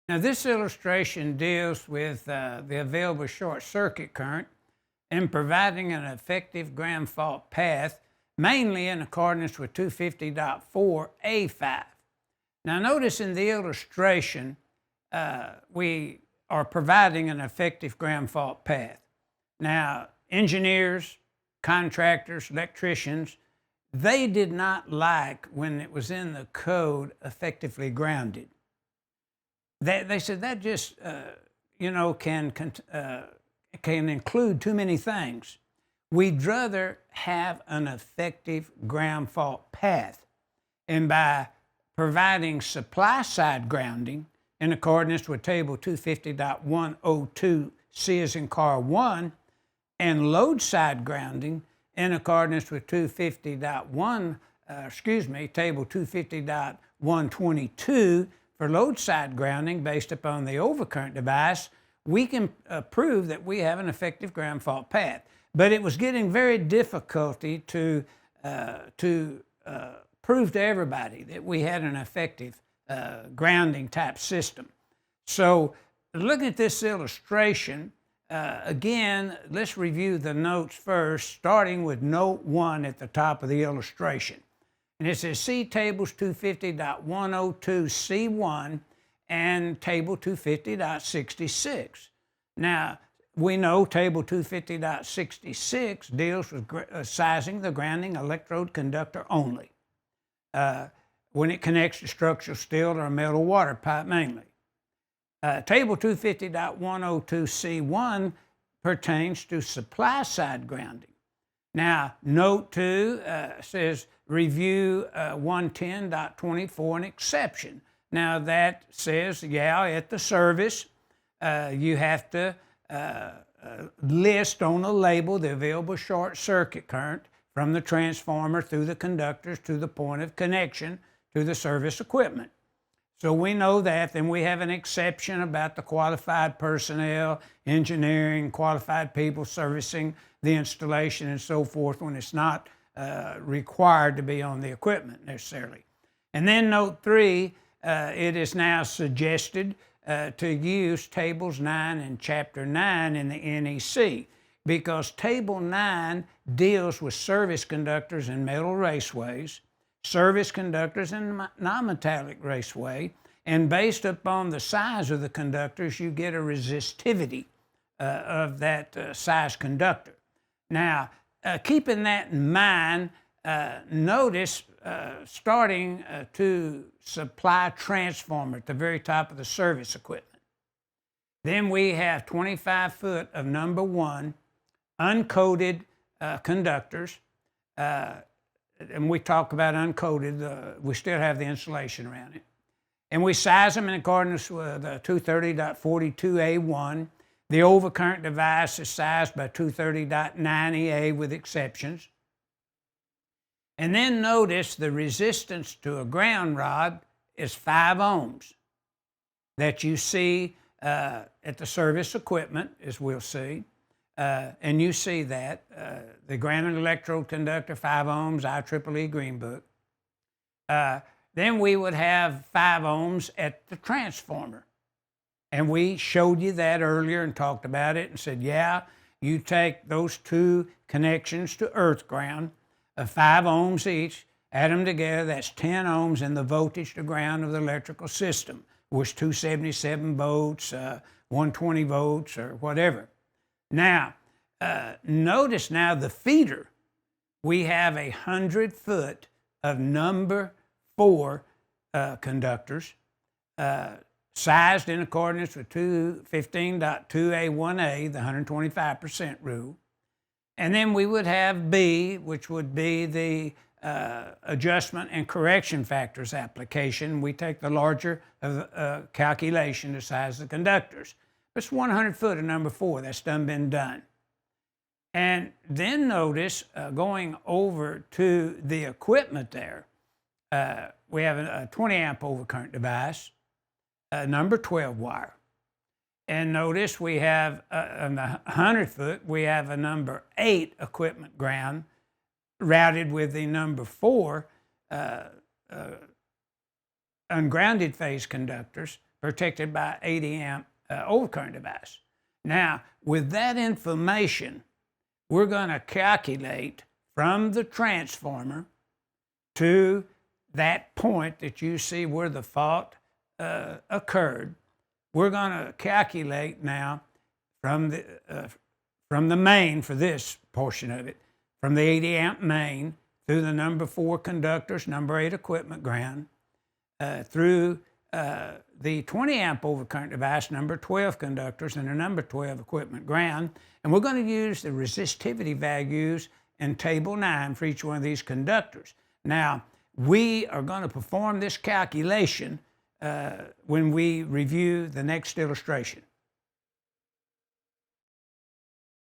Now, this illustration deals with the available short circuit current and providing an effective ground fault path, mainly in accordance with 250.4A5. Now, notice in the illustration, we are providing an effective ground fault path. Now, engineers, contractors, electricians, they did not like when it was in the code effectively grounded. They said that just, can include too many things. We'd rather have an effective ground fault path. And by providing supply side grounding in accordance with Table 250.102 C as in car 1 and load side grounding in accordance with Table 250.122 for load side grounding based upon the overcurrent device, we can prove that we have an effective ground fault path. But it was getting very difficult to prove to everybody that we had an effective grounding type system. So looking at this illustration, again, let's review the notes first, starting with note 1 at the top of the illustration. And it says, see tables 250.102C1 and table 250.66. Now, we know table 250.66 deals with sizing the grounding electrode conductor only when it connects to structural steel or a metal water pipe mainly. Table 250.102C1 pertains to supply side grounding. Now, note 2 says review 110.24 an exception. Now that says, at the service, you have to list on the label the available short circuit current from the transformer through the conductors to the point of connection to the service equipment. So we know that. Then we have an exception about the qualified personnel, engineering, qualified people servicing the installation and so forth when it's not required to be on the equipment necessarily. And then note 3, it is now suggested to use tables 9 and chapter 9 in the NEC because table 9 deals with service conductors in metal raceways, service conductors in non-metallic raceway, and based upon the size of the conductors, you get a resistivity of that size conductor. Now, keeping that in mind, notice starting to supply transformer at the very top of the service equipment. Then we have 25 foot of number 1 uncoated conductors. And we talk about uncoated, we still have the insulation around it. And we size them in accordance with 230.42A1. The overcurrent device is sized by 230.90A with exceptions. And then notice the resistance to a ground rod is 5 ohms that you see at the service equipment, as we'll see. And you see that, the grounding electrode conductor, 5 ohms, IEEE Green Book. Then we would have 5 ohms at the transformer. And we showed you that earlier and talked about it and said, you take those 2 connections to earth ground of 5 ohms each, add them together, that's 10 ohms in the voltage to ground of the electrical system, which 277 volts, 120 volts, or whatever. Now, notice now the feeder. We have 100 foot of number 4 conductors, sized in accordance with 215.2A1A, the 125% rule. And then we would have B, which would be the adjustment and correction factors application. We take the larger calculation to size the conductors. It's 100 foot of number 4. That's been done. And then notice going over to the equipment there, we have a 20 amp overcurrent device, number 12 wire. And notice we have on the 100 foot, we have a number 8 equipment ground routed with the number 4 ungrounded phase conductors protected by 80 amp overcurrent device. Now, with that information, we're going to calculate from the transformer to that point that you see where the fault occurred. We're going to calculate now from the main for this portion of it, from the 80 amp main through the number 4 conductors, number 8 equipment ground, through the 20 amp overcurrent device, number 12 conductors, and the number 12 equipment ground. And we're going to use the resistivity values in table 9 for each one of these conductors. Now, we are going to perform this calculation when we review the next illustration.